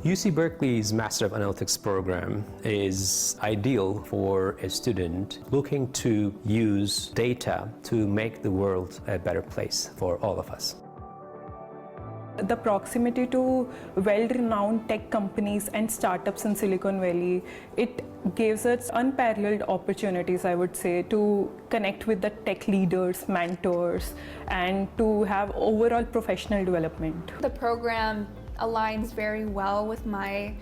UC Berkeley's Master of Analytics program is ideal for a student looking to use data to make the world a better place for all of us. The proximity to well-renowned tech companies and startups in Silicon Valley, it gives us unparalleled opportunities, I would say, to connect with the tech leaders, mentors, and to have overall professional development. The program aligns very well with my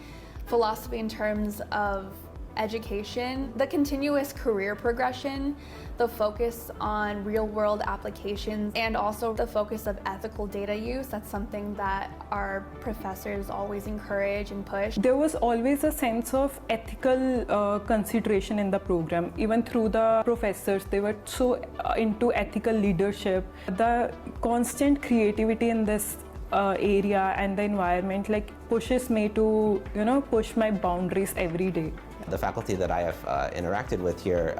philosophy in terms of education, the continuous career progression, the focus on real-world applications, and also the focus of ethical data use. That's something that our professors always encourage and push. There was always a sense of ethical consideration in the program. Even through the professors, they were so into ethical leadership. The constant creativity in this area and the environment pushes me to push my boundaries every day. The faculty that I have interacted with here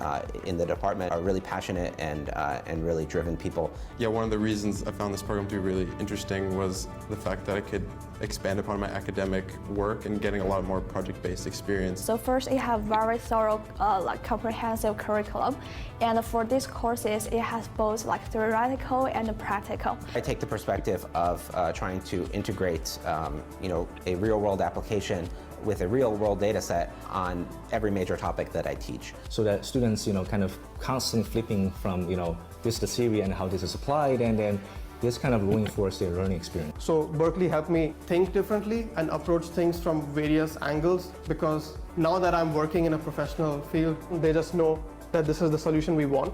in the department are really passionate and really driven people. Yeah, one of the reasons I found this program to be really interesting was the fact that I could expand upon my academic work and getting a lot more project-based experience. So first, it has very thorough, comprehensive curriculum, and for these courses, it has both theoretical and practical. I take the perspective of trying to integrate, a real-world application with a real-world data set on every major topic that I teach. So that students, kind of constantly flipping from, this is the theory and how this is applied, and then this kind of reinforce their learning experience. So Berkeley helped me think differently and approach things from various angles, because now that I'm working in a professional field, they just know that this is the solution we want,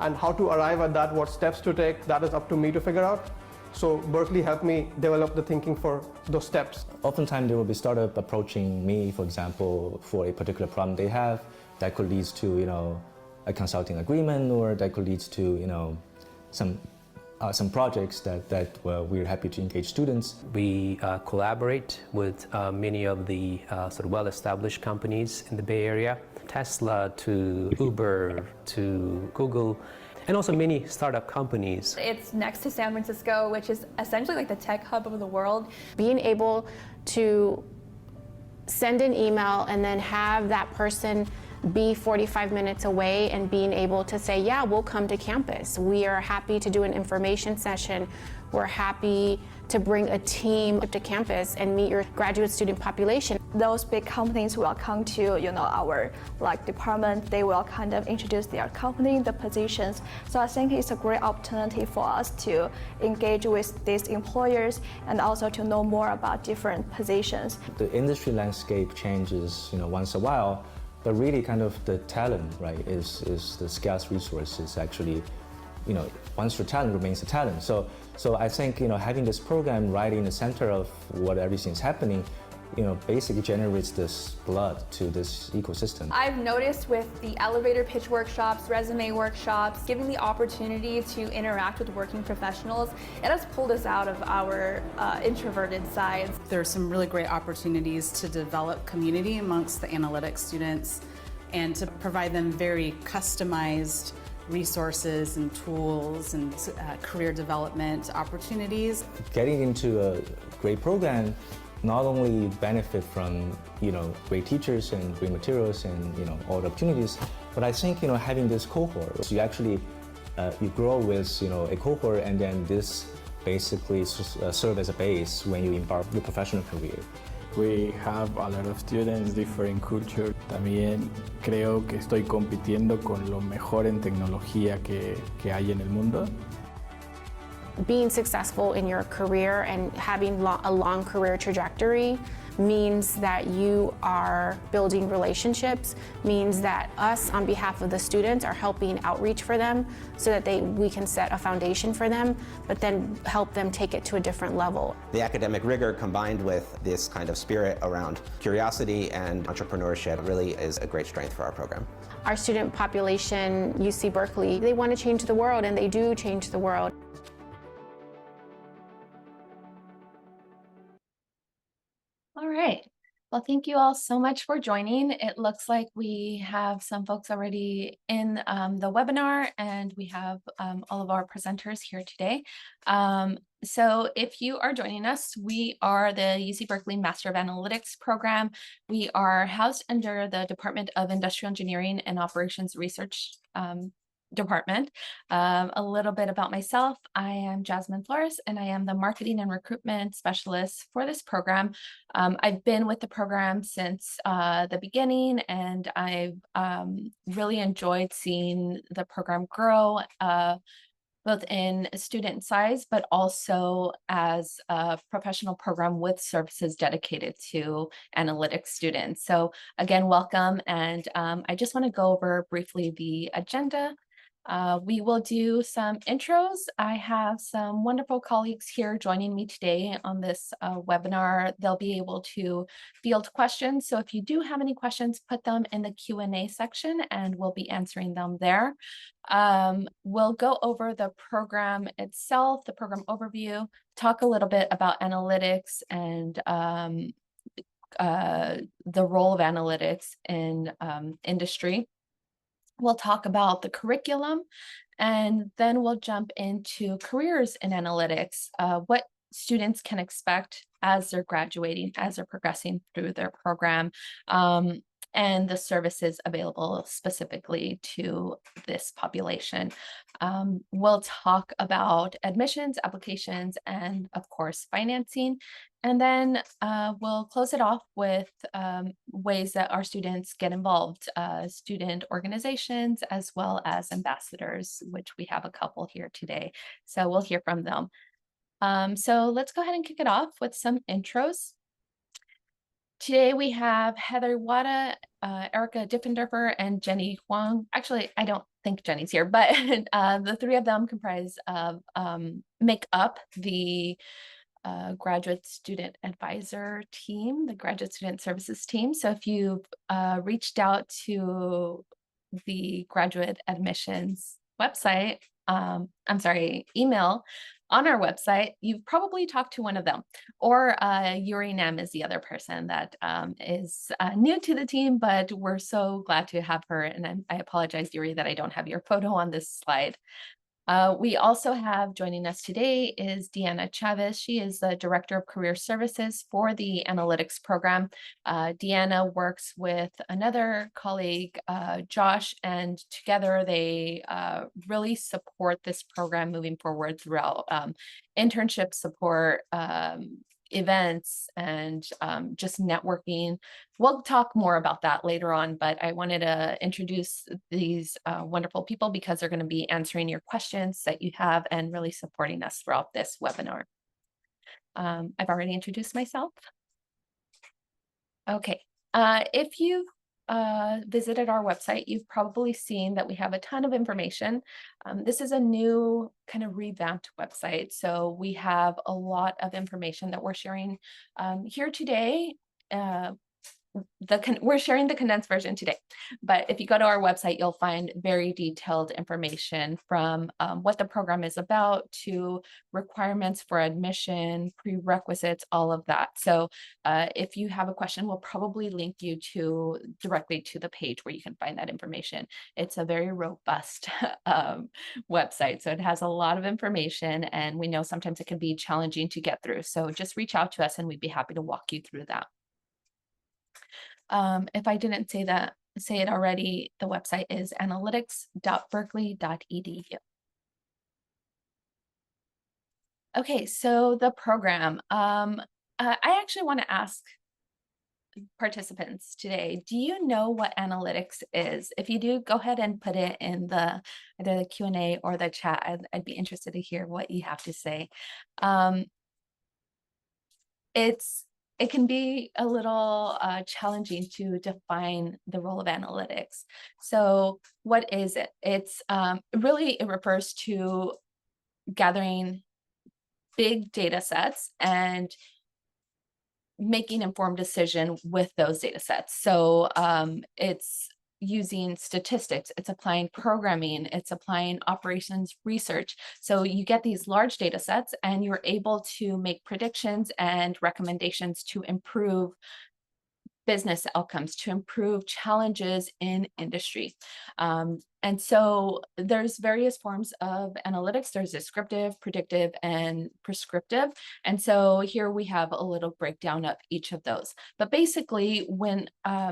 and how to arrive at that, what steps to take, that is up to me to figure out. So Berkeley helped me develop the thinking for those steps. Oftentimes there will be startup approaching me, for example, for a particular problem they have that could lead to, a consulting agreement, or that could lead to, some projects that we're happy to engage students. We collaborate with many of the sort of well-established companies in the Bay Area, Tesla to Uber to Google, and also many startup companies. It's next to San Francisco, which is essentially the tech hub of the world. Being able to send an email and then have that person be 45 minutes away and being able to say, yeah, we'll come to campus. We are happy to do an information session. We're happy to bring a team to campus and meet your graduate student population. Those big companies will come to our department. They will kind of introduce their company, the positions. So I think it's a great opportunity for us to engage with these employers and also to know more about different positions. The industry landscape changes, once a while, but really kind of the talent, right, is the scarce resource. Is actually, once your talent remains a talent. So I think, having this program right in the center of what everything's happening, basically generates this blood to this ecosystem. I've noticed with the elevator pitch workshops, resume workshops, giving the opportunity to interact with working professionals, it has pulled us out of our introverted sides. There are some really great opportunities to develop community amongst the analytics students and to provide them very customized resources and tools and career development opportunities. Getting into a great program not only benefit from great teachers and great materials and all the opportunities, but I think having this cohort, so you actually you grow with a cohort, and then this basically serve as a base when you embark your professional career. We have a lot of students, different culture. También creo que estoy compitiendo con lo mejor en tecnología que hay en el mundo. Being successful in your career and having a long career trajectory means that you are building relationships, means that us on behalf of the students are helping outreach for them so that we can set a foundation for them, but then help them take it to a different level. The academic rigor combined with this kind of spirit around curiosity and entrepreneurship really is a great strength for our program. Our student population, UC Berkeley, they want to change the world, and they do change the world. All right. Well, thank you all so much for joining. It looks like we have some folks already in the webinar, and we have all of our presenters here today. So if you are joining us, we are the UC Berkeley Master of Analytics program. We are housed under the Department of Industrial Engineering and Operations Research department. A little bit about myself. I am Jasmine Flores, and I am the marketing and recruitment specialist for this program. I've been with the program since the beginning, and I've really enjoyed seeing the program grow, both in student size, but also as a professional program with services dedicated to analytics students. So again, welcome. And I just want to go over briefly the agenda. We will do some intros. I have some wonderful colleagues here joining me today on this webinar. They'll be able to field questions. So if you do have any questions, put them in the Q&A section and we'll be answering them there. We'll go over the program itself, the program overview, talk a little bit about analytics and the role of analytics in industry. We'll talk about the curriculum, and then we'll jump into careers in analytics, what students can expect as they're graduating, as they're progressing through their program, and the services available specifically to this population. We'll talk about admissions, applications, and of course, financing. And then we'll close it off with ways that our students get involved, student organizations, as well as ambassadors, which we have a couple here today. So we'll hear from them. So let's go ahead and kick it off with some intros. Today we have Heather Wada, Erica Diffenderfer, and Jenny Huang. Actually, I don't think Jenny's here, but the three of them comprise of make up the graduate student advisor team, the graduate student services team. So if you've reached out to the graduate admissions website, email on our website, you've probably talked to one of them, or Yuri Nem is the other person that is new to the team, but we're so glad to have her. And I apologize, Yuri, that I don't have your photo on this slide. We also have joining us today is Deanna Chavez. She is the Director of Career Services for the Analytics program. Deanna works with another colleague, Josh, and together they really support this program moving forward throughout internship support, events, and just networking. We'll talk more about that later on, but I wanted to introduce these wonderful people because they're going to be answering your questions that you have and really supporting us throughout this webinar. I've already introduced myself. Okay, if you've visited our website, you've probably seen that we have a ton of information. This is a new kind of revamped website. So we have a lot of information that we're sharing here today. We're sharing the condensed version today, but if you go to our website, you'll find very detailed information from what the program is about to requirements for admission, prerequisites, all of that. So if you have a question, we'll probably link you directly to the page where you can find that information. It's a very robust website, so it has a lot of information, and we know sometimes it can be challenging to get through. So just reach out to us and we'd be happy to walk you through that. If I didn't say it already, the website is analytics.berkeley.edu. Okay, so the program. I actually want to ask participants today, do you know what analytics is? If you do, go ahead and put it in either the Q&A or the chat. I'd be interested to hear what you have to say. It can be a little challenging to define the role of analytics. So what is it? It's really, it refers to gathering big data sets and making informed decision with those data sets. So it's using statistics, it's applying programming, it's applying operations research. So you get these large data sets and you're able to make predictions and recommendations to improve business outcomes, to improve challenges in industry. And so there's various forms of analytics. There's descriptive, predictive, and prescriptive. And so here we have a little breakdown of each of those. But basically, when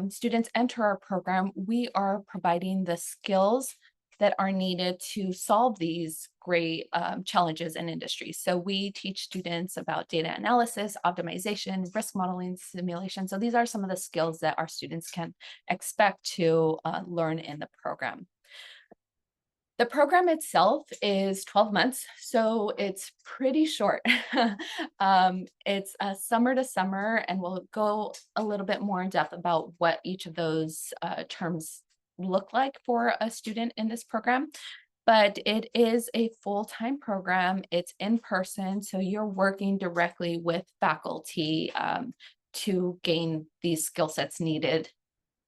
students enter our program, we are providing the skills that are needed to solve these great challenges in industry. So we teach students about data analysis, optimization, risk modeling, simulation. So these are some of the skills that our students can expect to learn in the program. The program itself is 12 months, so it's pretty short. It's summer to summer, and we'll go a little bit more in depth about what each of those terms look like for a student in this program. But it is a full-time program. It's in person, so you're working directly with faculty to gain these skill sets needed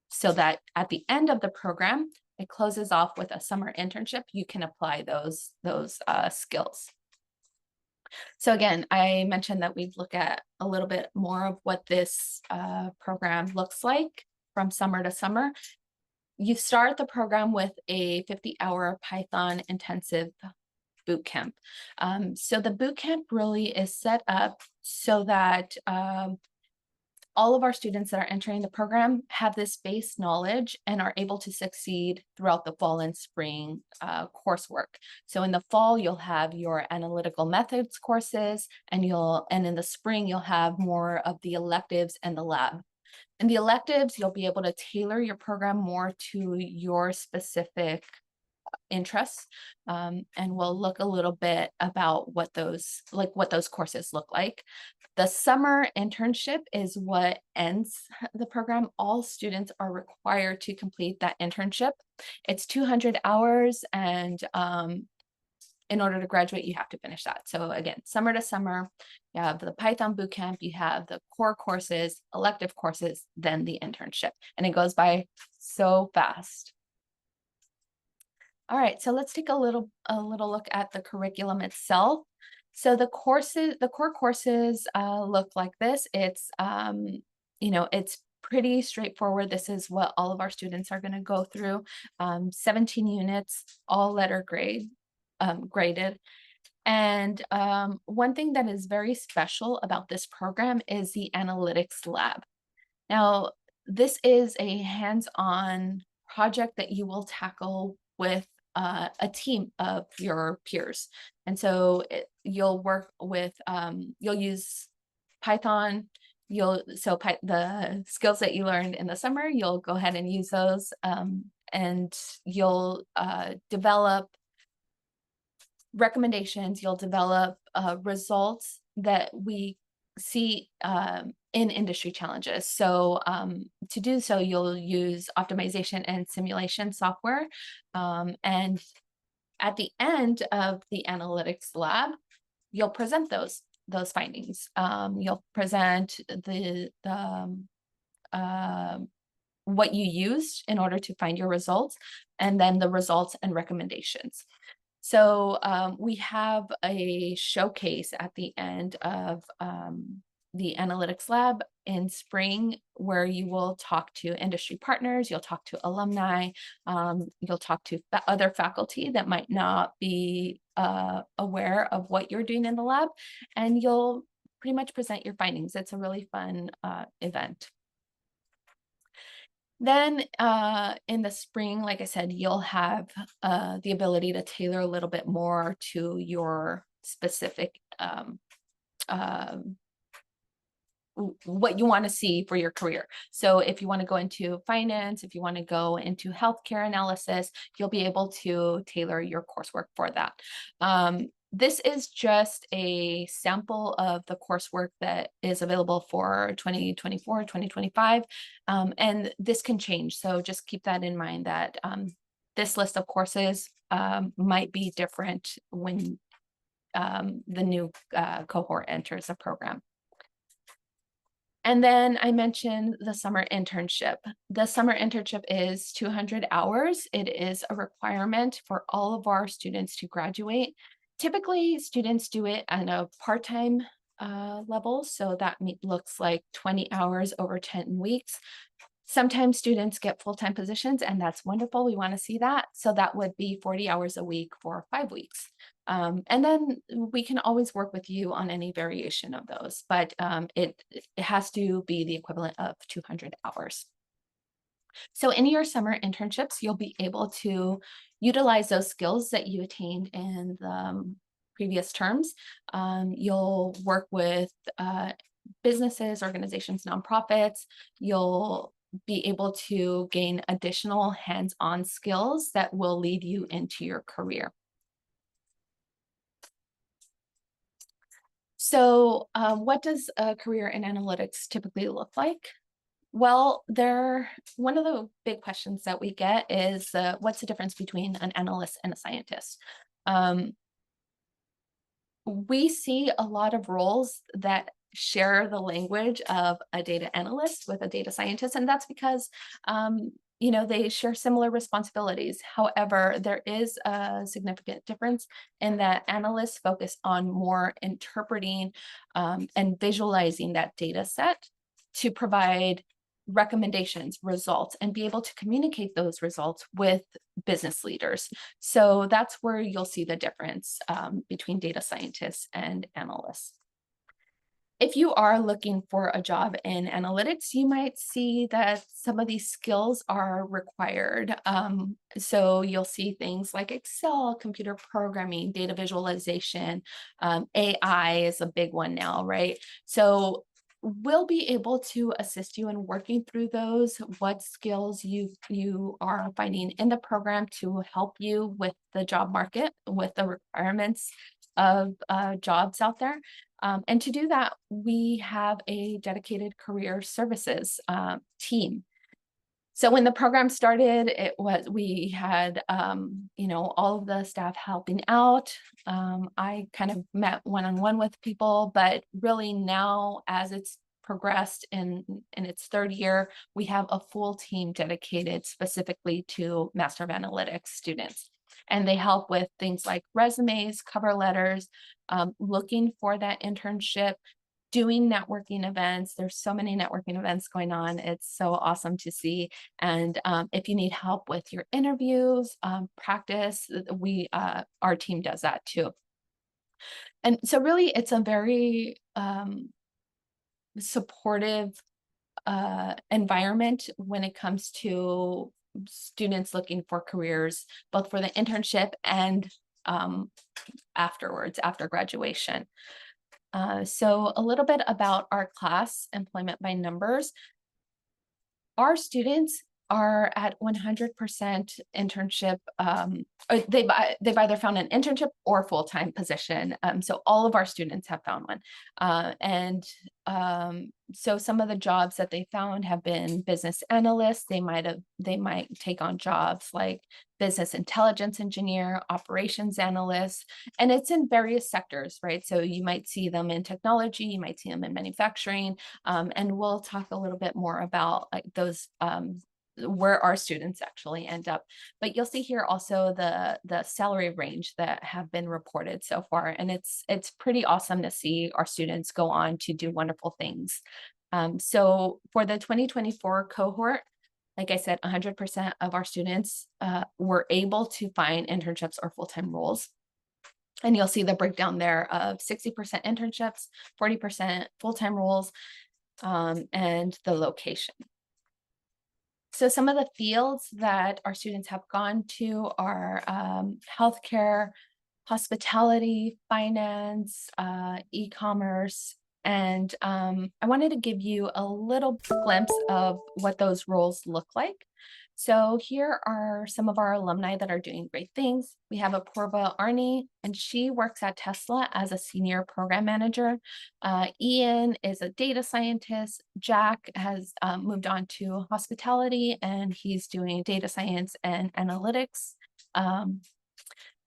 so that at the end of the program, it closes off with a summer internship. You can apply those skills. So again, I mentioned that we'd look at a little bit more of what this program looks like from summer to summer. You start the program with a 50-hour Python intensive boot camp. So the boot camp really is set up so that all of our students that are entering the program have this base knowledge and are able to succeed throughout the fall and spring coursework. So in the fall, you'll have your analytical methods courses, and in the spring, you'll have more of the electives and the lab. In the electives, you'll be able to tailor your program more to your specific interests, and we'll look a little bit about what those courses look like. The summer internship is what ends the program. All students are required to complete that internship. It's 200 hours, and in order to graduate, you have to finish that. So again, summer to summer, you have the Python bootcamp, you have the core courses, elective courses, then the internship, and it goes by so fast. All right, so let's take a little look at the curriculum itself. So the core courses look like this. It's it's pretty straightforward. This is what all of our students are going to go through. 17 units, all letter graded. And one thing that is very special about this program is the analytics lab. Now, this is a hands-on project that you will tackle with a team of your peers. And so you'll work with, you'll use Python, the skills that you learned in the summer, you'll go ahead and use those, and you'll develop recommendations, you'll develop results that we see in industry challenges. So to do so, you'll use optimization and simulation software. And at the end of the analytics lab, you'll present those findings. You'll present what you used in order to find your results, and then the results and recommendations. So we have a showcase at the end of the analytics lab in spring, where you will talk to industry partners, you'll talk to alumni, you'll talk to other faculty that might not be aware of what you're doing in the lab, and you'll pretty much present your findings. It's a really fun event. Then in the spring, like I said, you'll have the ability to tailor a little bit more to your specific what you want to see for your career. So if you want to go into finance, if you want to go into healthcare analysis, you'll be able to tailor your coursework for that. This is just a sample of the coursework that is available for 2024, 2025, and this can change. So just keep that in mind, that this list of courses might be different when the new cohort enters the program. And then I mentioned the summer internship. The summer internship is 200 hours. It is a requirement for all of our students to graduate. Typically, students do it on a part-time levels. So that looks like 20 hours over 10 weeks. Sometimes students get full-time positions, and that's wonderful. We want to see that. So that would be 40 hours a week for 5 weeks. And then we can always work with you on any variation of those, but it has to be the equivalent of 200 hours. So in your summer internships, you'll be able to utilize those skills that you attained in the previous terms. You'll work with businesses, organizations, nonprofits. You'll be able to gain additional hands-on skills that will lead you into your career. So what does a career in analytics typically look like? Well, one of the big questions that we get is what's the difference between an analyst and a scientist? We see a lot of roles that share the language of a data analyst with a data scientist, and that's because they share similar responsibilities. However, there is a significant difference in that analysts focus on more interpreting and visualizing that data set to provide recommendations, results, and be able to communicate those results with business leaders. So that's where you'll see the difference between data scientists and analysts. If you are looking for a job in analytics, you might see that some of these skills are required. So you'll see things like Excel, computer programming, data visualization, AI is a big one now, right? So we'll be able to assist you in working through those, what skills you are finding in the program to help you with the job market, with the requirements of jobs out there. And to do that, we have a dedicated career services team. So when the program started, we had all of the staff helping out. I kind of met one-on-one with people, but really now, as it's progressed in its third year, we have a full team dedicated specifically to Master of Analytics students. And they help with things like resumes, cover letters, looking for that internship, doing networking events. There's so many networking events going on. It's so awesome to see. And if you need help with your interviews, practice, our team does that too. And so really, it's a very supportive environment when it comes to students looking for careers, both for the internship and afterwards, after graduation. So a little bit about our class, Employment by Numbers. Our students are at 100% internship. Or they've either found an internship or full-time position. So all of our students have found one. So some of the jobs that they found have been business analysts. They might take on jobs like business intelligence engineer, operations analyst, and it's in various sectors, right? So you might see them in technology, you might see them in manufacturing, and we'll talk a little bit more about like those where our students actually end up. But you'll see here also the salary range that have been reported so far. And it's pretty awesome to see our students go on to do wonderful things. So for the 2024 cohort, like I said, 100% of our students were able to find internships or full-time roles. And you'll see the breakdown there of 60% internships, 40% full-time roles, and the location. So some of the fields that our students have gone to are healthcare, hospitality, finance, e-commerce, and I wanted to give you a little glimpse of what those roles look like. So here are some of our alumni that are doing great things. We have Apurva Arni, and she works at Tesla as a senior program manager. Ian is a data scientist. Jack has moved on to hospitality, and he's doing data science and analytics.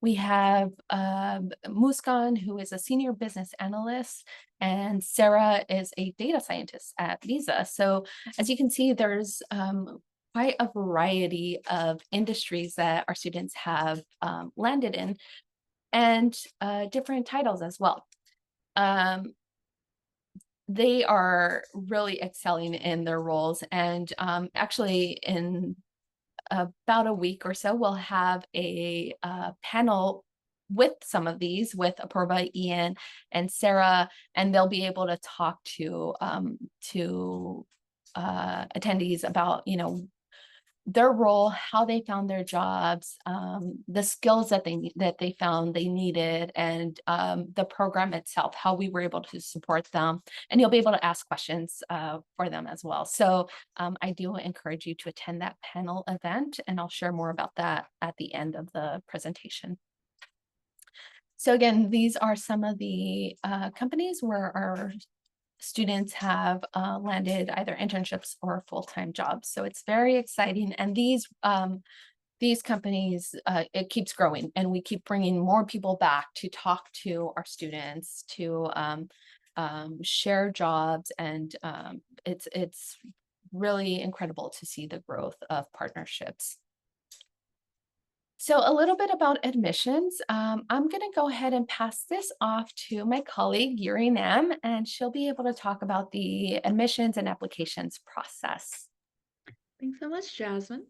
We have Muskan, who is a senior business analyst, and Sarah is a data scientist at Visa. So as you can see, there's quite a variety of industries that our students have landed in, and different titles as well. they are really excelling in their roles. And actually, in about a week or so, we'll have a panel with some of these, with Apurva, Ian, and Sarah, and they'll be able to talk to attendees about, their role, how they found their jobs, the skills that they found they needed, and the program itself, how we were able to support them. And you'll be able to ask questions for them as well. So I do encourage you to attend that panel event, and I'll share more about that at the end of the presentation. So again, these are some of the companies where our students have landed either internships or full-time jobs. So it's very exciting. And these companies, it keeps growing, and we keep bringing more people back to talk to our students, to share jobs. And it's really incredible to see the growth of partnerships. So a little bit about admissions. I'm going to go ahead and pass this off to my colleague, Yuri Nam, and she'll be able to talk about the admissions and applications process. Thanks so much, Jasmine.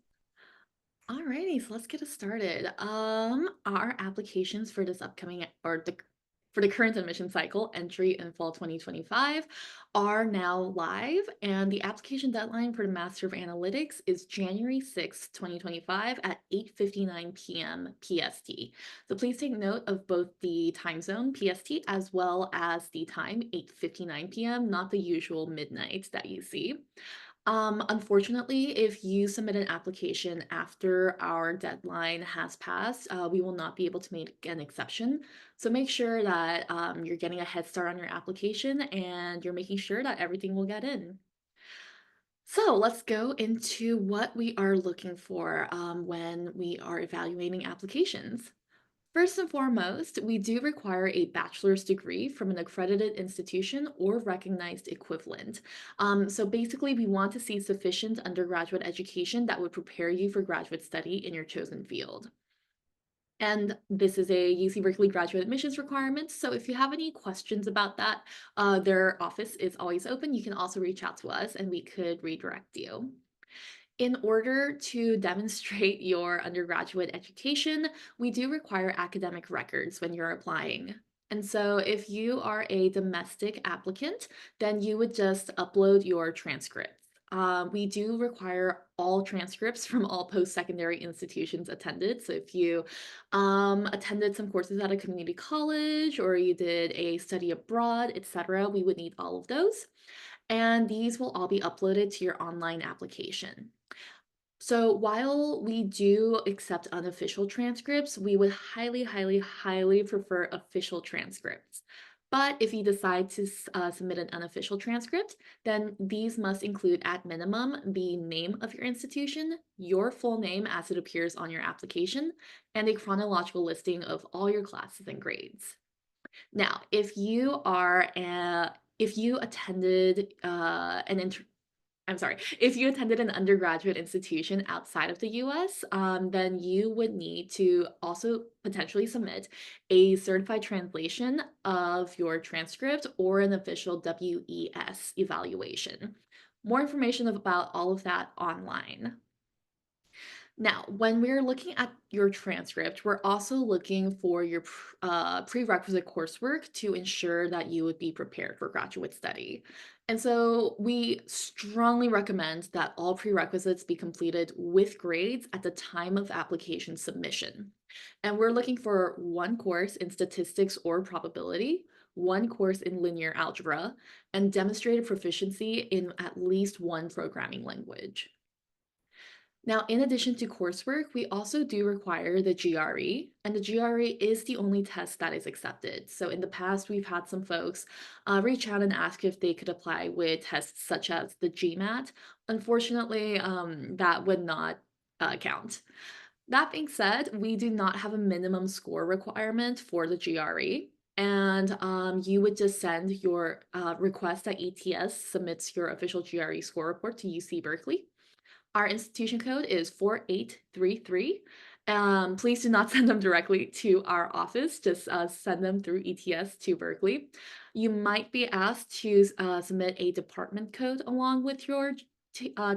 Alrighty, so let's get it started. Our applications for this upcoming, for the current admission cycle, entry in fall 2025, are now live, and the application deadline for the Master of Analytics is January 6th, 2025 at 8:59 p.m. PST. So please take note of both the time zone, PST, as well as the time, 8:59 p.m., not the usual midnight that you see. Unfortunately, if you submit an application after our deadline has passed, we will not be able to make an exception. So make sure that you're getting a head start on your application and you're making sure that everything will get in. So let's go into what we are looking for when we are evaluating applications. First and foremost, we do require a bachelor's degree from an accredited institution or recognized equivalent. So basically, we want to see sufficient undergraduate education that would prepare you for graduate study in your chosen field. And this is a UC Berkeley graduate admissions requirement. So if you have any questions about that, their office is always open. You can also reach out to us and we could redirect you. In order to demonstrate your undergraduate education, we do require academic records when you're applying. And so if you are a domestic applicant, then you would just upload your transcripts. We do require all transcripts from all post-secondary institutions attended. So if you attended some courses at a community college or you did a study abroad, etc., we would need all of those. And these will all be uploaded to your online application. So while we do accept unofficial transcripts, we would highly prefer official transcripts. But if you decide to submit an unofficial transcript, then these must include at minimum the name of your institution, your full name as it appears on your application, and a chronological listing of all your classes and grades. Now, if you attended if you attended an undergraduate institution outside of the US, then you would need to also potentially submit a certified translation of your transcript or an official WES evaluation. More information about all of that online. Now, when we're looking at your transcript, we're also looking for your prerequisite coursework to ensure that you would be prepared for graduate study. And so we strongly recommend that all prerequisites be completed with grades at the time of application submission. And we're looking for one course in statistics or probability, one course in linear algebra, and demonstrated proficiency in at least one programming language. Now, in addition to coursework, we also do require the GRE, and the GRE is the only test that is accepted. So in the past, we've had some folks reach out and ask if they could apply with tests such as the GMAT. Unfortunately, that would not count. That being said, we do not have a minimum score requirement for the GRE. And you would just send your request that ETS submits your official GRE score report to UC Berkeley. Our institution code is 4833, Please do not send them directly to our office, just send them through ETS to Berkeley. You might be asked to submit a department code along with your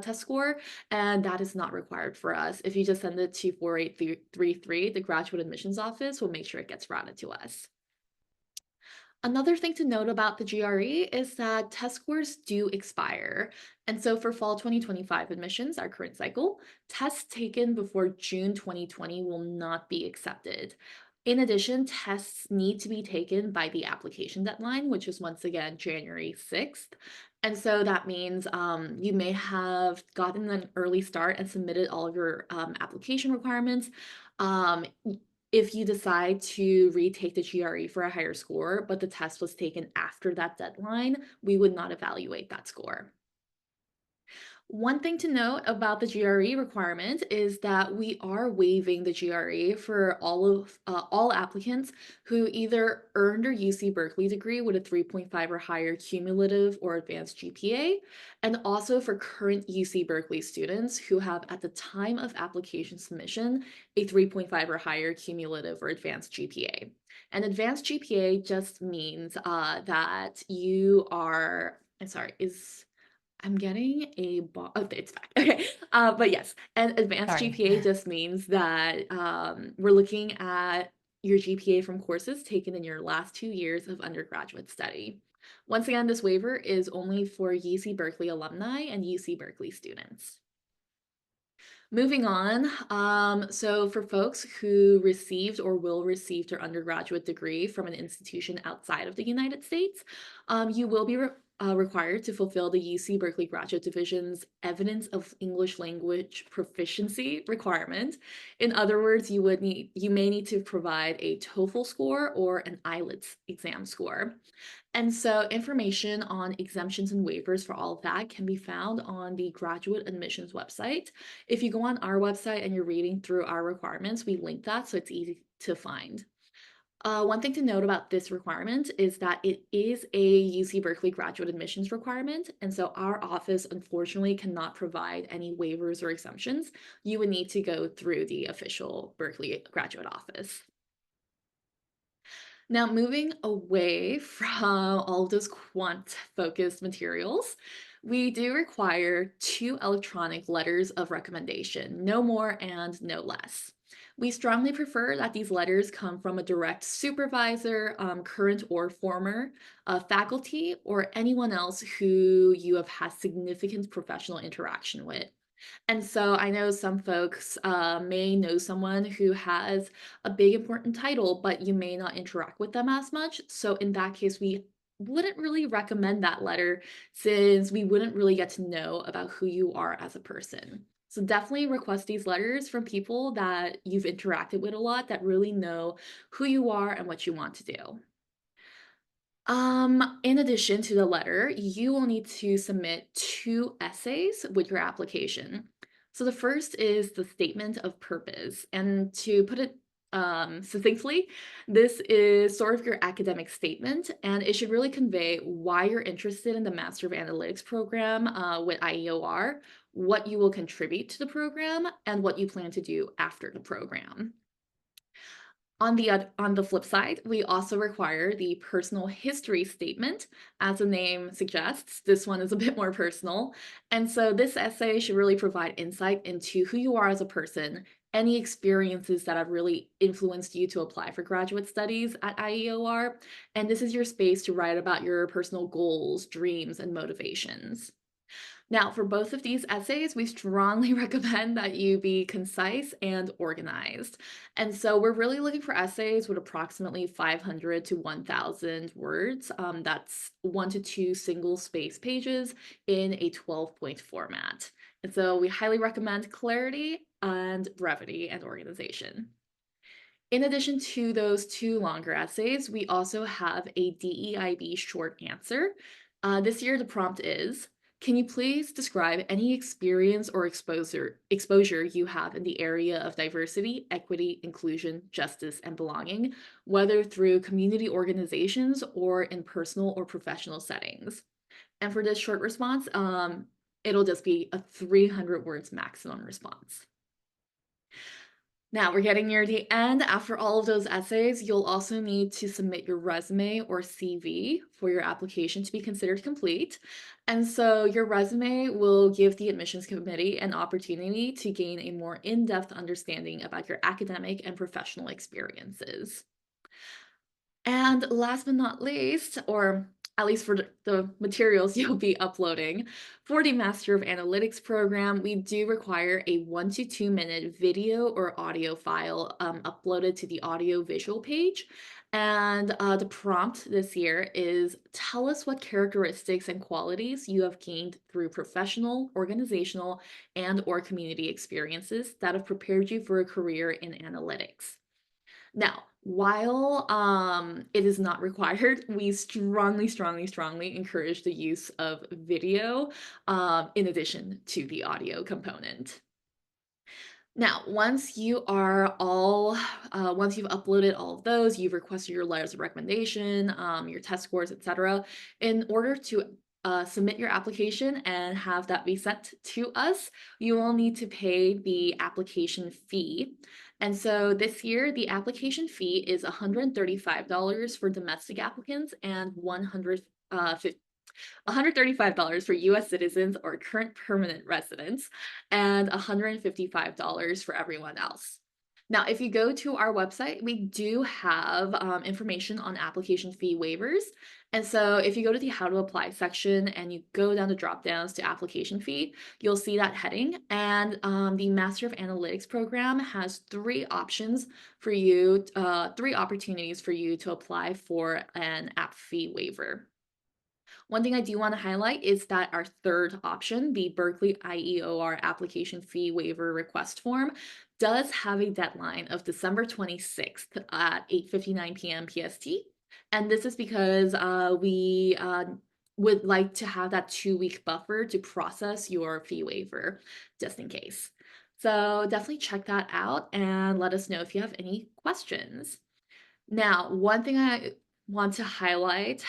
test score, and that is not required for us. If you just send it to 48333, the graduate admissions office will make sure it gets routed to us. Another thing to note about the GRE is that test scores do expire. And so for fall 2025 admissions, our current cycle, tests taken before June 2020 will not be accepted. In addition, tests need to be taken by the application deadline, which is once again January 6th. And so that means you may have gotten an early start and submitted all of your application requirements. Um, if you decide to retake the GRE for a higher score, but the test was taken after that deadline, we would not evaluate that score. One thing to note about the GRE requirement is that we are waiving the GRE for all applicants who either earned their UC Berkeley degree with a 3.5 or higher cumulative or advanced GPA, and also for current UC Berkeley students who have at the time of application submission a 3.5 or higher cumulative or advanced GPA. An advanced GPA just means that you are, I'm getting a oh, it's back. Okay. But yes, an advanced Sorry. GPA just means that we're looking at your GPA from courses taken in your last 2 years of undergraduate study. Once again, this waiver is only for UC Berkeley alumni and UC Berkeley students. Moving on, so for folks who received or will receive their undergraduate degree from an institution outside of the United States, you will be required to fulfill the UC Berkeley Graduate Division's Evidence of English Language Proficiency requirement. In other words, you may need to provide a TOEFL score or an IELTS exam score. And so information on exemptions and waivers for all of that can be found on the graduate admissions website. If you go on our website and you're reading through our requirements, we link that so it's easy to find. One thing to note about this requirement is that it is a UC Berkeley graduate admissions requirement, and so our office unfortunately cannot provide any waivers or exemptions. You would need to go through the official Berkeley graduate office. Now, moving away from all of those quant-focused materials, we do require 2 electronic letters of recommendation, no more and no less. We strongly prefer that these letters come from a direct supervisor, current or former, faculty, or anyone else who you have had significant professional interaction with. And so I know some folks may know someone who has a big important title, but you may not interact with them as much. So in that case, we wouldn't really recommend that letter since we wouldn't really get to know about who you are as a person. So definitely request these letters from people that you've interacted with a lot that really know who you are and what you want to do. In addition to the letter, you will need to submit 2 essays with your application. So the first is the statement of purpose, and to put it succinctly, this is sort of your academic statement, and it should really convey why you're interested in the Master of Analytics program with IEOR, what you will contribute to the program, and what you plan to do after the program. On the flip side, we also require the personal history statement. As the name suggests, this one is a bit more personal. And so this essay should really provide insight into who you are as a person, any experiences that have really influenced you to apply for graduate studies at IEOR. And this is your space to write about your personal goals, dreams, and motivations. Now, for both of these essays, we strongly recommend that you be concise and organized. And so we're really looking for essays with approximately 500 to 1,000 words. That's 1 to 2 single space pages in a 12-point format. And so we highly recommend clarity and brevity and organization. In addition to those 2 longer essays, we also have a DEIB short answer. This year, the prompt is, can you please describe any experience or exposure you have in the area of diversity, equity, inclusion, justice, and belonging, whether through community organizations or in personal or professional settings? And for this short response, it'll just be a 300 words maximum response. Now we're getting near the end. After all of those essays, you'll also need to submit your resume or CV for your application to be considered complete. And so your resume will give the admissions committee an opportunity to gain a more in-depth understanding about your academic and professional experiences. And last but not least, or at least for the materials you'll be uploading, for the Master of Analytics program, we do require a 1 to 2 minute video or audio file uploaded to the audio visual page. And the prompt this year is tell us what characteristics and qualities you have gained through professional, organizational, and or community experiences that have prepared you for a career in analytics. Now, while it is not required, we strongly encourage the use of video in addition to the audio component. Now, once you've uploaded all of those, you've requested your letters of recommendation, your test scores, etc. In order to submit your application and have that be sent to us, you will need to pay the application fee. And so this year, the application fee is $135 for domestic applicants and $135 for US citizens or current permanent residents, and $155 for everyone else. Now, if you go to our website, we do have information on application fee waivers. And so if you go to the how to apply section and you go down the drop downs to application fee, you'll see that heading. And the Master of Analytics program has 3 options for you, 3 opportunities for you to apply for an app fee waiver. One thing I do want to highlight is that our third option, the Berkeley IEOR application fee waiver request form, does have a deadline of December 26th at 8:59 p.m. PST. And this is because we would like to have that 2-week buffer to process your fee waiver, just in case. So definitely check that out and let us know if you have any questions. Now, one thing I want to highlight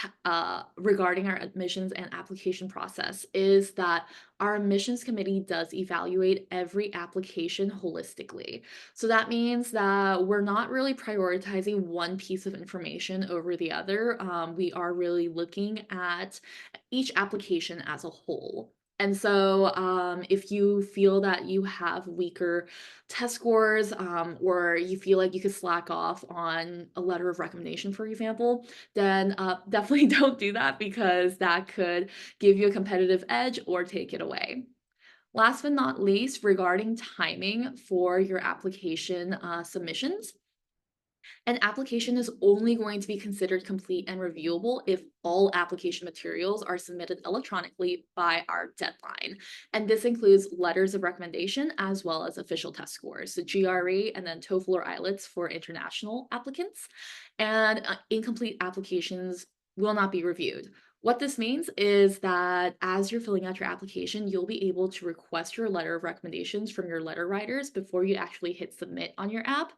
regarding our admissions and application process is that our admissions committee does evaluate every application holistically. So that means that we're not really prioritizing one piece of information over the other. We are really looking at each application as a whole. And so if you feel that you have weaker test scores or you feel like you could slack off on a letter of recommendation, for example, then definitely don't do that because that could give you a competitive edge or take it away. Last but not least, regarding timing for your application submissions, an application is only going to be considered complete and reviewable if all application materials are submitted electronically by our deadline. And this includes letters of recommendation as well as official test scores, so GRE and then TOEFL or IELTS for international applicants. And incomplete applications will not be reviewed. What this means is that as you're filling out your application, you'll be able to request your letter of recommendations from your letter writers before you actually hit submit on your app.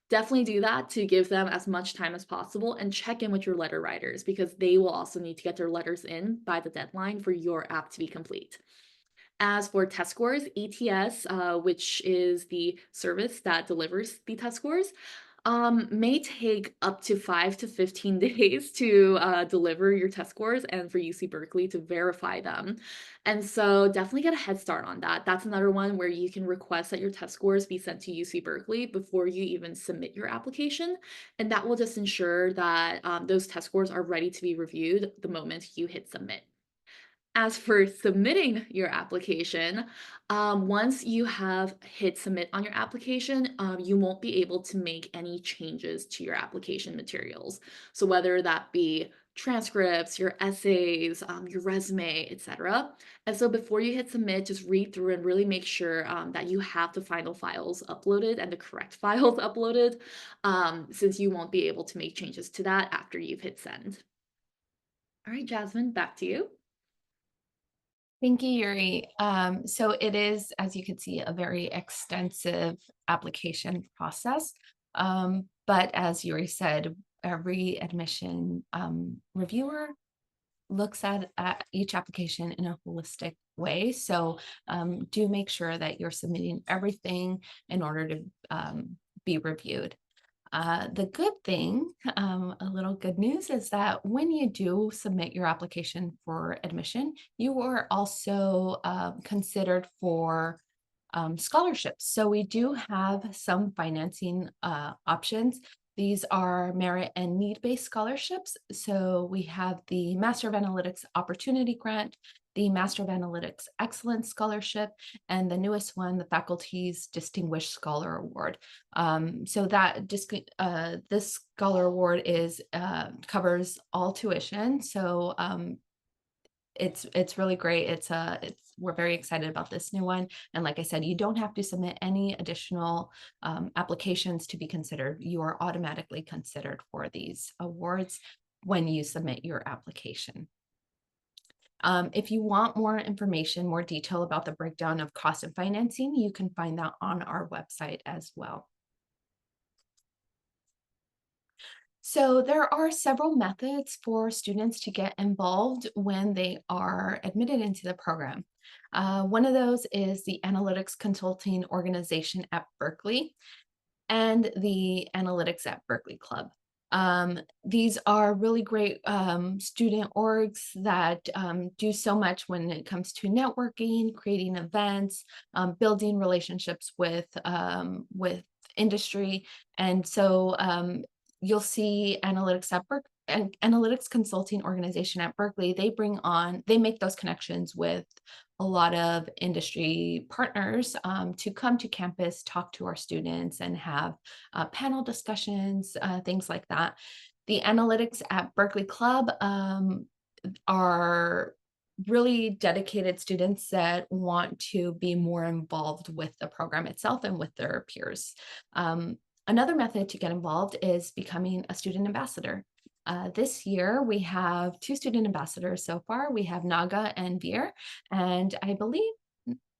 Definitely do that to give them as much time as possible and check in with your letter writers because they will also need to get their letters in by the deadline for your app to be complete. As for test scores, ETS, which is the service that delivers the test scores, may take up to 5 to 15 days to deliver your test scores and for UC Berkeley to verify them. And so definitely get a head start on that. That's another one where you can request that your test scores be sent to UC Berkeley before you even submit your application. And that will just ensure that those test scores are ready to be reviewed the moment you hit submit. As for submitting your application, once you have hit submit on your application, you won't be able to make any changes to your application materials. So whether that be transcripts, your essays, your resume, etc. And so before you hit submit, just read through and really make sure that you have the final files uploaded and the correct files uploaded, since you won't be able to make changes to that after you've hit send. All right, Jasmine, back to you. Thank you, Yuri. So it is, as you can see, a very extensive application process. But as Yuri said, every admission reviewer looks at each application in a holistic way. So do make sure that you're submitting everything in order to be reviewed. The good thing, a little good news, is that when you do submit your application for admission, you are also considered for scholarships. So we do have some financing options. These are merit and need-based scholarships. So we have the Master of Analytics Opportunity Grant, the Master of Analytics Excellence Scholarship, and the newest one, the Faculty's Distinguished Scholar Award. So that this Scholar Award covers all tuition. So it's really great. We're very excited about this new one. And like I said, you don't have to submit any additional applications to be considered. You are automatically considered for these awards when you submit your application. If you want more information, more detail about the breakdown of cost and financing, you can find that on our website as well. So there are several methods for students to get involved when they are admitted into the program. One of those is the Analytics Consulting Organization at Berkeley and the Analytics at Berkeley Club. These are really great student orgs that do so much when it comes to networking, creating events, building relationships with industry. And so you'll see Analytics Consulting Organization at Berkeley. They make those connections with a lot of industry partners to come to campus, talk to our students, and have panel discussions, things like that. The Analytics at Berkeley Club are really dedicated students that want to be more involved with the program itself and with their peers. Another method to get involved is becoming a student ambassador. This year, we have 2 student ambassadors so far. We have Naga and Veer, and I believe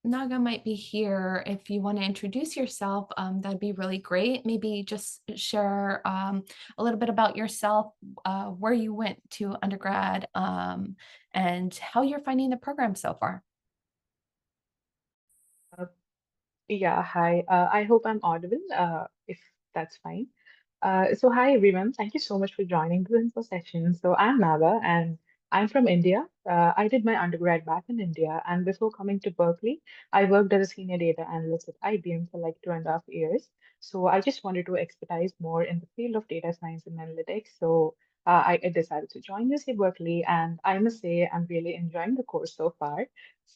Naga might be here. If you want to introduce yourself, that'd be really great. Maybe just share a little bit about yourself, where you went to undergrad, and how you're finding the program so far. Yeah, hi. I hope I'm audible, if that's fine. So hi everyone. Thank you so much for joining the info session. So I'm Naga and I'm from India. I did my undergrad back in India, and before coming to Berkeley, I worked as a senior data analyst at IBM for like 2.5 years. So I just wanted to expertise more in the field of data science and analytics. So I decided to join UC Berkeley, and I must say I'm really enjoying the course so far.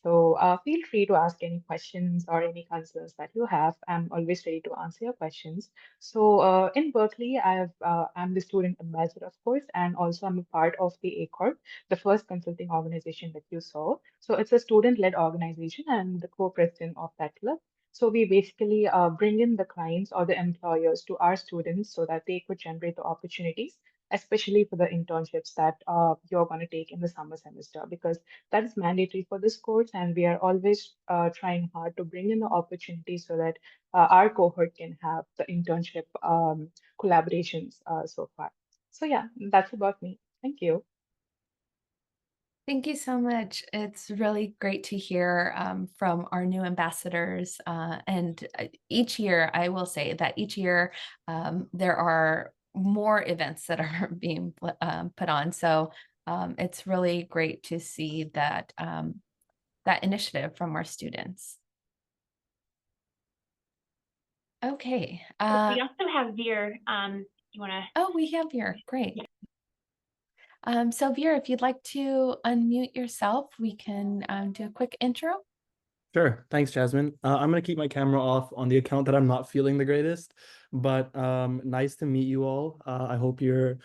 So feel free to ask any questions or any concerns that you have. I'm always ready to answer your questions. So in Berkeley, I'm the student ambassador, of course, and also I'm a part of the ACORP, the first consulting organization that you saw. So it's a student-led organization, and the co-president of that club. So we basically bring in the clients or the employers to our students so that they could generate the opportunities, especially for the internships that you're going to take in the summer semester, because that is mandatory for this course, and we are always trying hard to bring in the opportunities so that our cohort can have the internship collaborations so far. So yeah, that's about me. Thank you. Thank you so much. It's really great to hear from our new ambassadors. And each year, I will say that each year there are more events that are being put on. So it's really great to see that that initiative from our students. Okay. We also have Veer. You want to? Oh, we have Veer. Great. So Veer, if you'd like to unmute yourself, we can do a quick intro. Sure. Thanks, Jasmine. I'm going to keep my camera off on the account that I'm not feeling the greatest, but nice to meet you all. I hope you're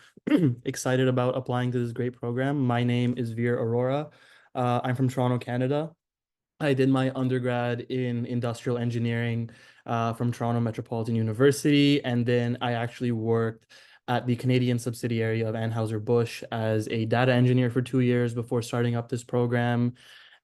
excited about applying to this great program. My name is Veer Aurora. I'm from Toronto, Canada. I did my undergrad in industrial engineering from Toronto Metropolitan University, and then I actually worked at the Canadian subsidiary of Anheuser-Busch as a data engineer for 2 years before starting up this program.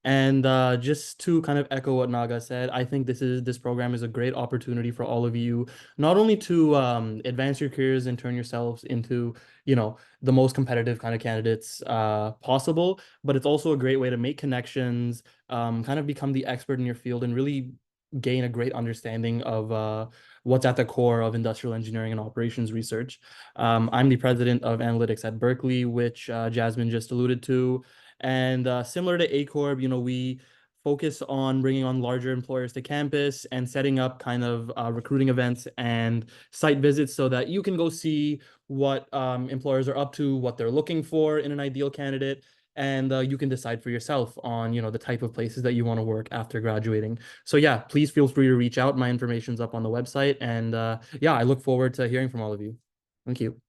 And just to kind of echo what Naga said, I think this program is a great opportunity for all of you, not only to advance your careers and turn yourselves into, the most competitive kind of candidates possible, but it's also a great way to make connections, kind of become the expert in your field, and really gain a great understanding of what's at the core of industrial engineering and operations research. I'm the president of analytics at Berkeley, which Jasmine just alluded to. And similar to ACORB, we focus on bringing on larger employers to campus and setting up kind of recruiting events and site visits so that you can go see what employers are up to, what they're looking for in an ideal candidate, and you can decide for yourself on the type of places that you want to work after graduating. So yeah, please feel free to reach out. My information's up on the website, and yeah, I look forward to hearing from all of you. Thank you.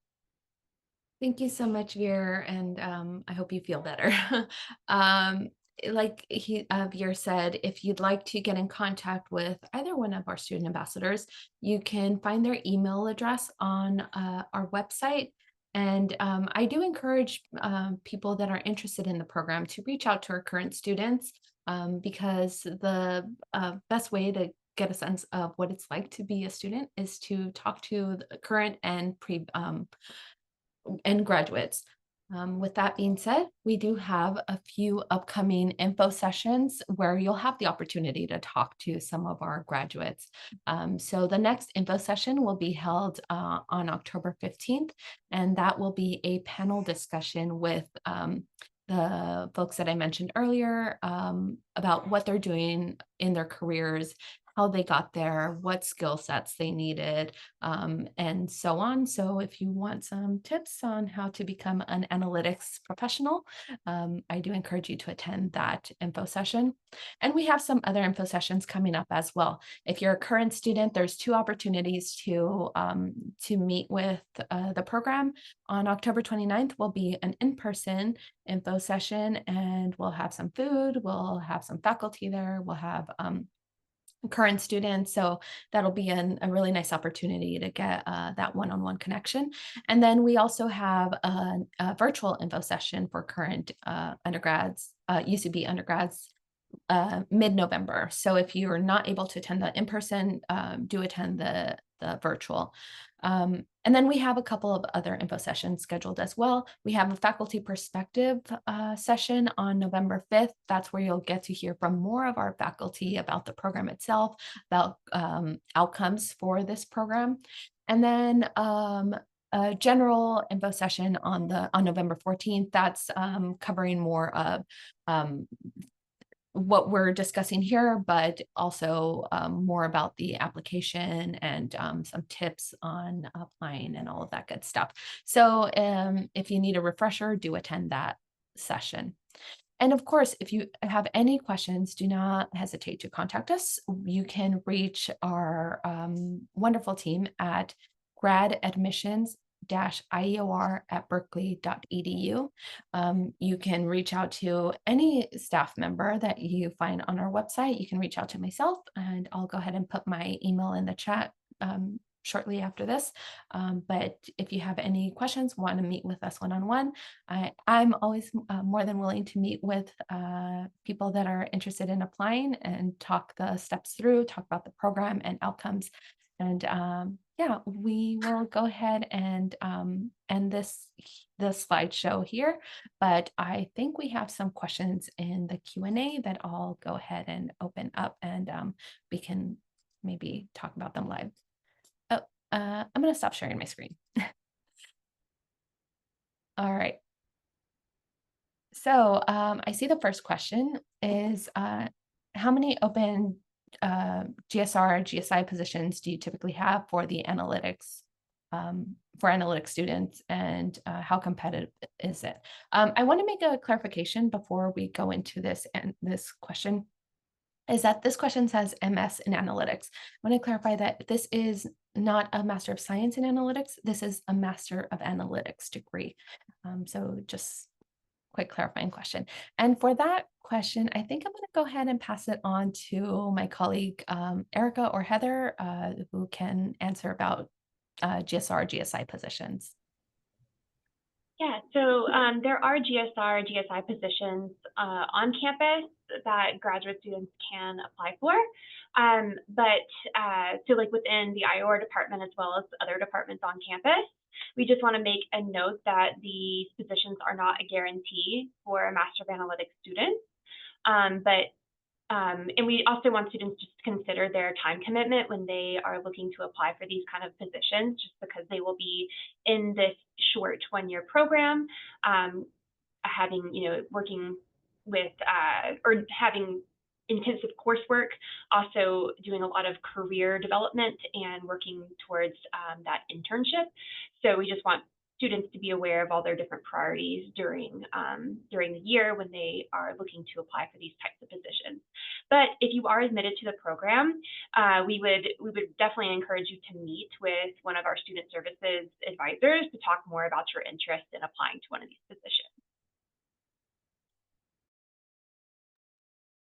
Thank you so much, Veer, and I hope you feel better. Like Veer said, if you'd like to get in contact with either one of our student ambassadors, you can find their email address on our website. And I do encourage people that are interested in the program to reach out to our current students because the best way to get a sense of what it's like to be a student is to talk to the current and graduates. With that being said, we do have a few upcoming info sessions where you'll have the opportunity to talk to some of our graduates. So the next info session will be held on October 15th, and that will be a panel discussion with the folks that I mentioned earlier about what they're doing in their careers, how they got there, what skill sets they needed, and so on. So if you want some tips on how to become an analytics professional, I do encourage you to attend that info session. And we have some other info sessions coming up as well. If you're a current student, there's 2 opportunities to meet with the program. On October 29th will be an in-person info session, and we'll have some food, we'll have some faculty there, we'll have current students. So that'll be a really nice opportunity to get that one-on-one connection. And then we also have a virtual info session for current undergrads, UCB undergrads, mid-November. So if you're not able to attend the in-person, do attend the virtual. And then we have a couple of other info sessions scheduled as well. We have a faculty perspective session on November 5th. That's where you'll get to hear from more of our faculty about the program itself, about outcomes for this program. And then a general info session on November 14th. That's covering more of what we're discussing here, but also more about the application and some tips on applying and all of that good stuff. So if you need a refresher, do attend that session. And of course, if you have any questions, do not hesitate to contact us. You can reach our wonderful team at gradadmissions-ior@berkeley.edu. You can reach out to any staff member that you find on our website. You can reach out to myself, and I'll go ahead and put my email in the chat shortly after this. But if you have any questions, want to meet with us one-on-one, I'm always more than willing to meet with people that are interested in applying and talk the steps through, talk about the program and outcomes. And yeah, we will go ahead and end this slideshow here, but I think we have some questions in the Q&A that I'll go ahead and open up, and we can maybe talk about them live. Oh, I'm going to stop sharing my screen. All right. So I see the first question is, how many open GSR, GSI positions do you typically have for the analytics, for analytics students, and how competitive is it? I want to make a clarification before we go into this question, is that this question says MS in analytics. I want to clarify that this is not a Master of Science in Analytics. This is a Master of Analytics degree. So just quick clarifying question. And for that question, I think I'm going to go ahead and pass it on to my colleague, Erica or Heather, who can answer about GSR, GSI positions. Yeah, so there are GSR, GSI positions on campus that graduate students can apply for. So like within the IOR department as well as other departments on campus, we just want to make a note that these positions are not a guarantee for a Master of Analytics student. But And we also want students just to consider their time commitment when they are looking to apply for these kind of positions, just because they will be in this short one-year program, having, working with, or having intensive coursework, also doing a lot of career development and working towards that internship. So we just want students to be aware of all their different priorities during the year when they are looking to apply for these types of positions. But if you are admitted to the program, we would definitely encourage you to meet with one of our student services advisors to talk more about your interest in applying to one of these positions.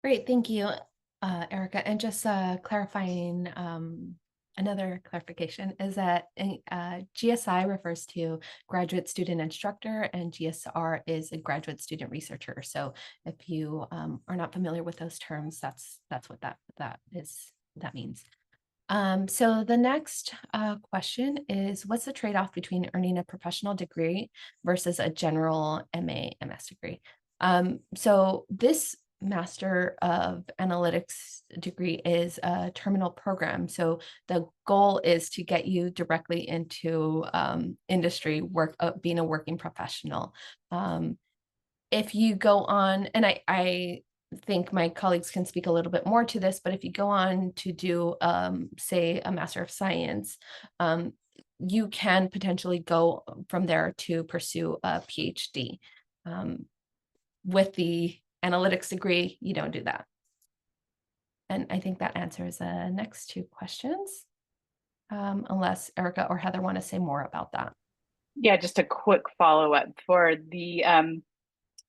Great, thank you, Erica. And just clarifying, another clarification is that GSI refers to graduate student instructor and GSR is a graduate student researcher. So if you are not familiar with those terms, that's what that means. So the next question is, what's the trade-off between earning a professional degree versus a general MA, MS degree? So this Master of Analytics degree is a terminal program. So the goal is to get you directly into industry work, being a working professional. If you go on, and I think my colleagues can speak a little bit more to this, but if you go on to do, say, a Master of Science, you can potentially go from there to pursue a PhD. With the analytics degree, you don't do that. And I think that answers the next two questions, unless Erica or Heather want to say more about that. Yeah, just a quick follow-up for the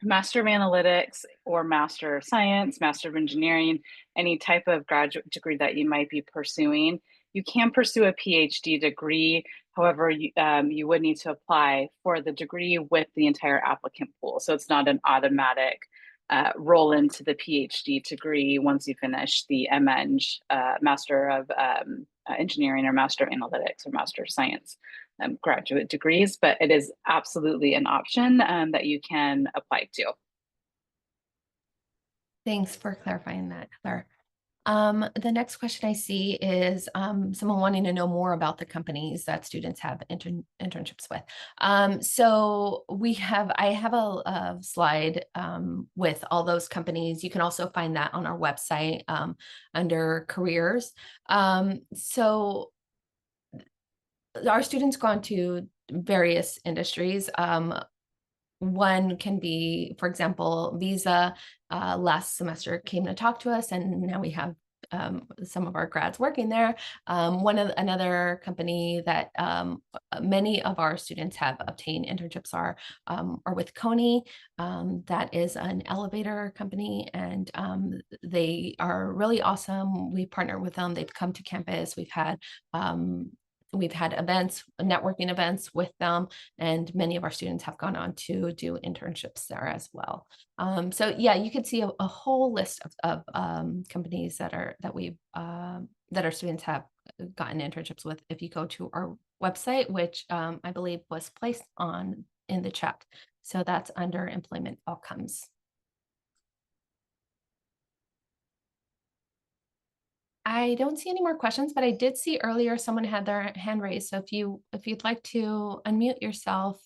Master of Analytics or Master of Science, Master of Engineering, any type of graduate degree that you might be pursuing. You can pursue a PhD degree. However, you would need to apply for the degree with the entire applicant pool. So it's not an automatic roll into the PhD degree once you finish the MEng, Master of Engineering or Master of Analytics or Master of Science graduate degrees, but it is absolutely an option that you can apply to. Thanks for clarifying that, Heather. The next question I see is someone wanting to know more about the companies that students have internships with. So I have a slide with all those companies. You can also find that on our website under careers. So our students go on to various industries. One can be, for example, Visa. Last semester came to talk to us, and now we have some of our grads working there. Another company that many of our students have obtained internships are with Coney. That is an elevator company, and they are really awesome. We partner with them. They've come to campus. We've had events, networking events with them, and many of our students have gone on to do internships there as well. So yeah, you can see a whole list of companies that our students have gotten internships with if you go to our website, which I believe was placed in the chat. So that's under employment outcomes. I don't see any more questions, but I did see earlier someone had their hand raised. So if you'd like to unmute yourself,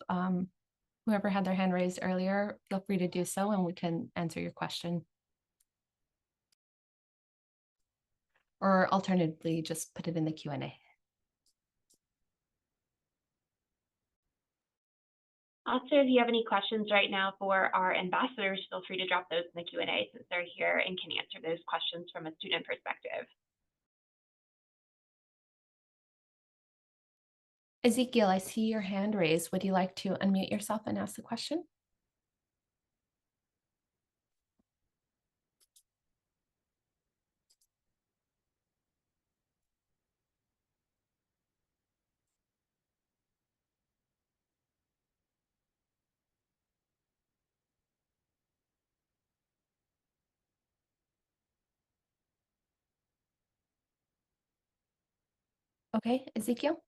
whoever had their hand raised earlier, feel free to do so and we can answer your question. Or alternatively, just put it in the Q&A. Also, if you have any questions right now for our ambassadors, feel free to drop those in the Q&A since they're here and can answer those questions from a student perspective. Ezekiel, I see your hand raised. Would you like to unmute yourself and ask the question? Okay, Ezekiel.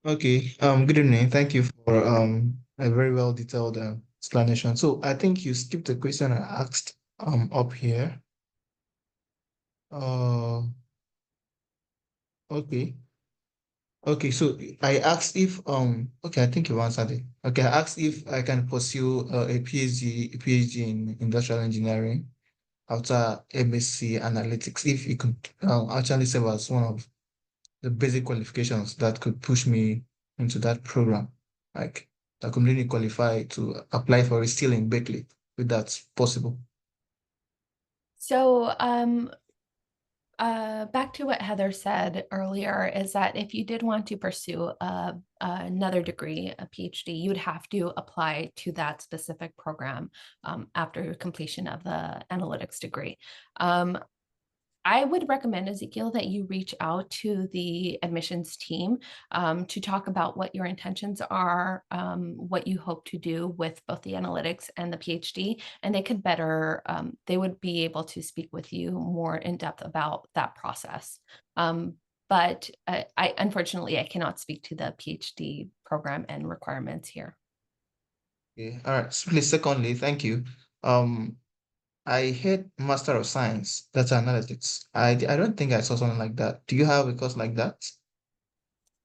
Okay, good evening. Thank you for a very well detailed explanation. So I think you skipped the question I asked up here. Okay. Okay, so I asked if okay, I think you answered it. Okay, I asked if I can pursue a PhD in industrial engineering after MSc analytics, if it could actually serve as one of the basic qualifications that could push me into that program, like that could really qualify to apply for it still in Berkeley, if that's possible. So back to what Heather said earlier is that if you did want to pursue another degree, a PhD, you would have to apply to that specific program after completion of the analytics degree. I would recommend, Ezekiel, that you reach out to the admissions team to talk about what your intentions are, what you hope to do with both the analytics and the PhD, and they could better, they would be able to speak with you more in depth about that process. But unfortunately, I cannot speak to the PhD program and requirements here. Yeah. All right. So please, secondly, thank you. I had Master of Science, Data Analytics. I don't think I saw something like that. Do you have a course like that?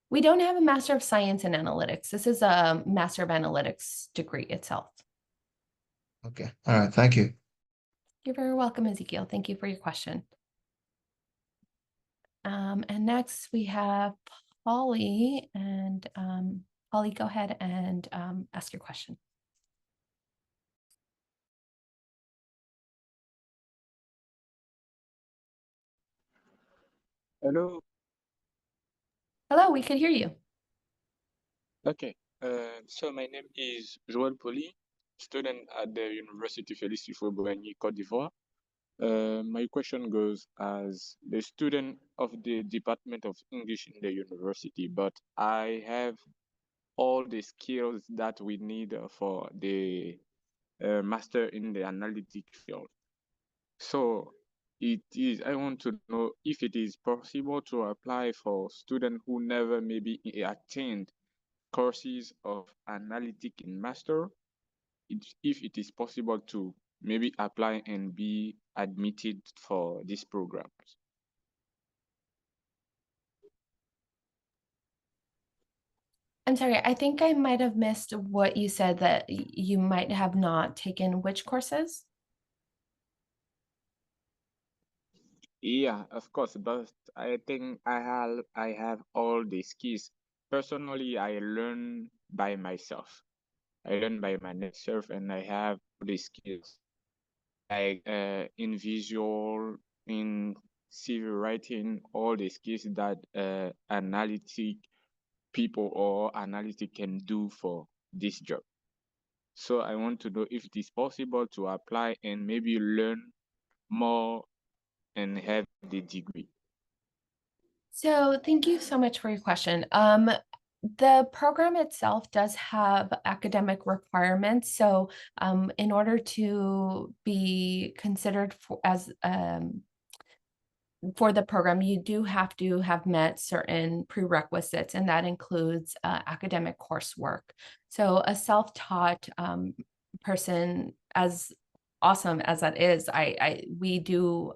We don't have a Master of Science in Analytics. This is a Master of Analytics degree itself. Okay. All right. Thank you. You're very welcome, Ezekiel. Thank you for your question. And next we have Polly, and Polly, go ahead and ask your question. Hello. Hello, we could hear you. Okay. So my name is Joël Poli, student at the University Félix Houphouët-Boigny, Côte d'Ivoire. My question goes as the student of the Department of English in the university, but I have all the skills that we need for the master in the analytic field. So I want to know if it is possible to apply for students who never maybe attained courses of analytic in master, if it is possible to maybe apply and be admitted for these programs. I'm sorry, I think I might have missed what you said, that you might have not taken which courses? Yeah, of course, but I think I have all the skills. Personally, I learn by myself. I learn by myself, and I have the skills like in visual, in civil writing, all the skills that analytic people or analytic can do for this job. So I want to know if it is possible to apply and maybe learn more and have the degree. So thank you so much for your question. The program itself does have academic requirements. So in order to be considered for the program, you do have to have met certain prerequisites, and that includes academic coursework. So a self-taught person, as awesome as that is, we do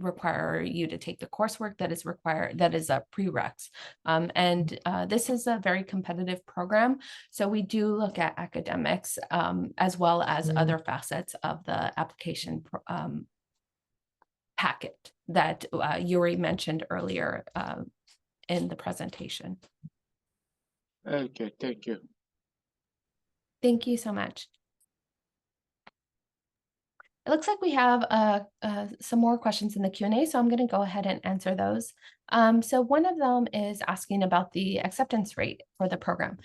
require you to take the coursework that is required, that is a prereqs. And this is a very competitive program. So we do look at academics as well as other facets of the application packet that Yuri mentioned earlier in the presentation. Okay, thank you. Thank you so much. It looks like we have some more questions in the Q&A, so I'm going to go ahead and answer those. So one of them is asking about the acceptance rate for the program.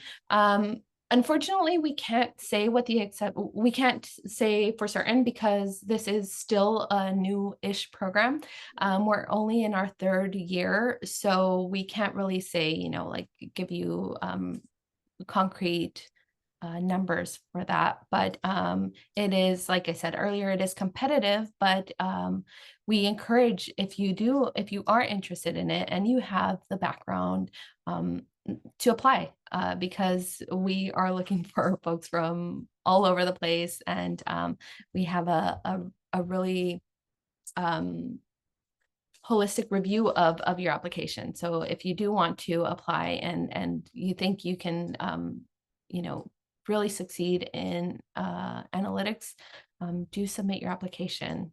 Unfortunately, we can't say we can't say for certain because this is still a new-ish program. We're only in our third year, so we can't really say, like give you concrete numbers for that, but it is, like I said earlier, it is competitive, but we encourage, if you are interested in it and you have the background, to apply, because we are looking for folks from all over the place, and we have a really holistic review of your application. So if you do want to apply and you think you can, you know, really succeed in analytics, do submit your application.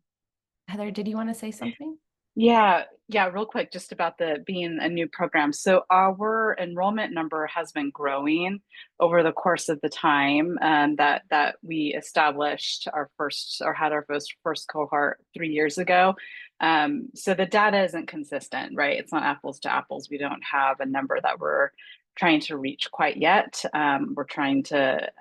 Heather, did you want to say something? Yeah, real quick, just about the being a new program. So our enrollment number has been growing over the course of the time that we established our first, or had our first cohort 3 years ago. So the data isn't consistent, right? It's not apples to apples. We don't have a number that we're trying to reach quite yet. We're trying to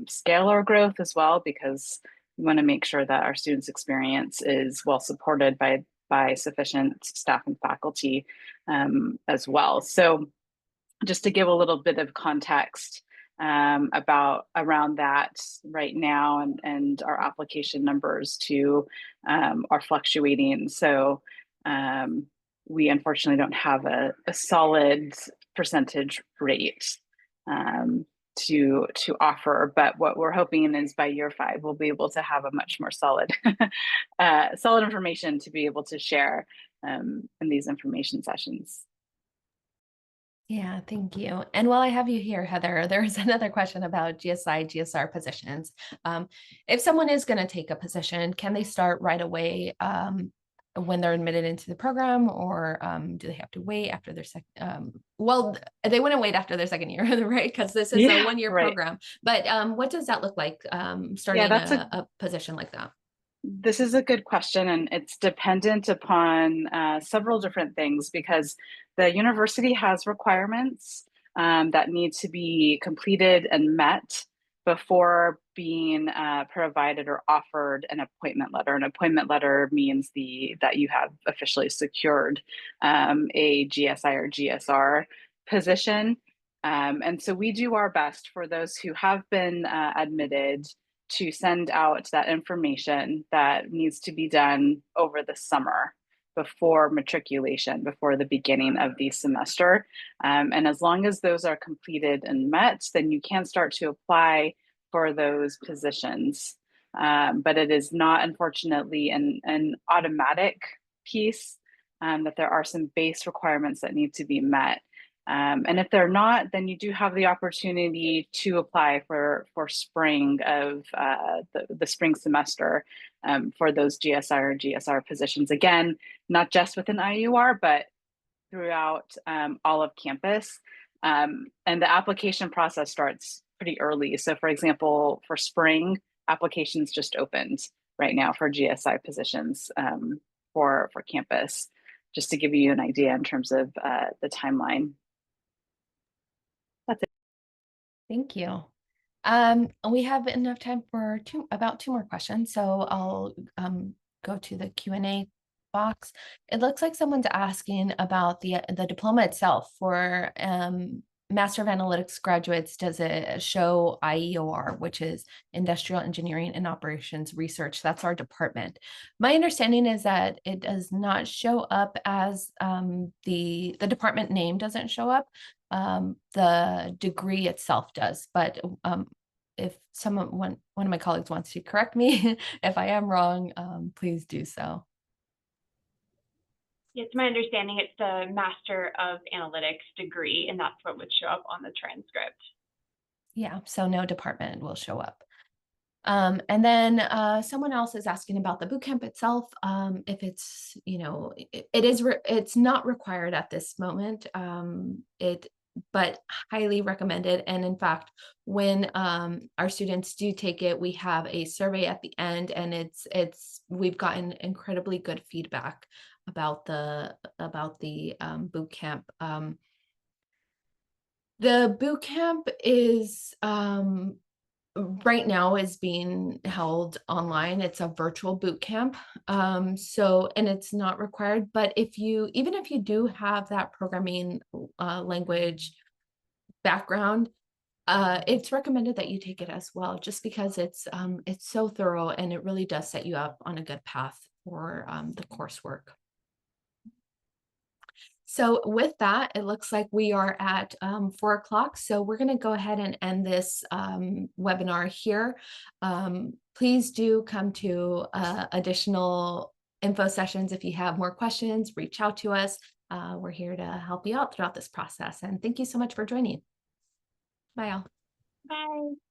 scale our growth as well, because we want to make sure that our students' experience is well supported by sufficient staff and faculty as well. So just to give a little bit of context around that right now, and our application numbers too are fluctuating. So we unfortunately don't have a solid percentage rate to offer, but what we're hoping is by year 5 we'll be able to have a much more solid solid information to be able to share in these information sessions. Yeah, thank you. And while I have you here, Heather, there's another question about GSI, GSR positions. If someone is going to take a position, can they start right away when they're admitted into the program, or do they have to wait after their second? Well, they wouldn't wait after their second year, right? Because this is a one-year program. But what does that look like, starting a position like that? This is a good question, and it's dependent upon several different things, because the university has requirements that need to be completed and met before being provided or offered an appointment letter. An appointment letter means that you have officially secured a GSI or GSR position. And so we do our best for those who have been admitted to send out that information that needs to be done over the summer before matriculation, before the beginning of the semester. And as long as those are completed and met, then you can start to apply for those positions. But it is not, unfortunately, an automatic piece, that there are some base requirements that need to be met. And if they're not, then you do have the opportunity to apply for spring of the spring semester for those GSI or GSR positions. Again, not just within IUR, but throughout all of campus. And the application process starts pretty early. So for example, for spring, applications just opened right now for GSI positions for campus, just to give you an idea in terms of the timeline. That's it. Thank you. We have enough time for about 2 more questions, so I'll go to the Q&A box. It looks like someone's asking about the diploma itself for Master of Analytics graduates. Does it show IEOR, which is Industrial Engineering and Operations Research? That's our department. My understanding is that it does not show up as the department name doesn't show up. The degree itself does, but if one of my colleagues wants to correct me if I am wrong, please do so. It's my understanding it's the Master of Analytics degree, and that's what would show up on the transcript. Yeah, so no department will show up. And then someone else is asking about the bootcamp itself. If it's, it's not required at this moment, but highly recommended. And in fact, when our students do take it, we have a survey at the end, and we've gotten incredibly good feedback about the boot camp. The boot camp is right now is being held online. It's a virtual boot camp. And it's not required, but even if you do have that programming language background, it's recommended that you take it as well, just because it's so thorough and it really does set you up on a good path for the coursework. So with that, it looks like we are at 4 o'clock. So we're going to go ahead and end this webinar here. Please do come to additional info sessions. If you have more questions, reach out to us. We're here to help you out throughout this process. And thank you so much for joining. Bye all. Bye.